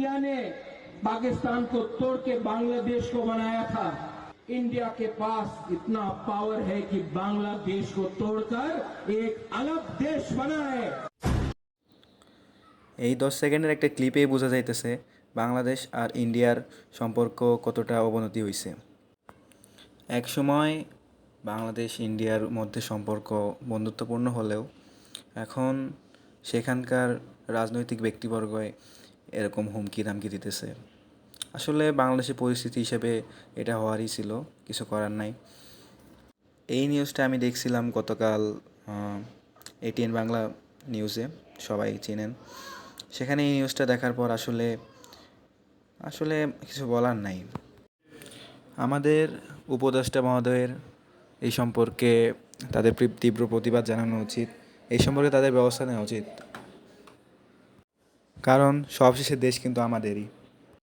India ने पाकिस्तान को तोड़ के बांग्लादेश को बनाया था। इंडिया के पास इतना पावर है कि बांग्लादेश को तोड़कर एक अलग देश बनाए। এই 10 সেকেন্ডের একটা ক্লিপেই বোঝা যাইতেছে বাংলাদেশ আর ইন্ডিয়ার সম্পর্ক কতটা অবনতি হয়েছে। একসময় বাংলাদেশ ইন্ডিয়ার মধ্যে সম্পর্ক বন্ধুত্বপূর্ণ হলেও এখন সেখানকার রাজনৈতিক ব্যক্তিবর্গ এরকম হুমকি ধামকি দিতেছে। আসলে বাংলাদেশের পরিস্থিতি হিসেবে এটা হওয়ারই ছিল, কিছু করার নাই। এই নিউজটা আমি দেখছিলাম গতকাল এটিএন বাংলা নিউজে, সবাই চেনেন। সেখানে এই নিউজটা দেখার পর আসলে আসলে কিছু বলার নাই। আমাদের উপদেষ্টা মহোদয়ের এই সম্পর্কে তাদের তীব্র প্রতিবাদ জানানো উচিত, এই সম্পর্কে তাদের ব্যবস্থা নেওয়া উচিত, কারণ সবশেষে দেশ কিন্তু আমাদেরই।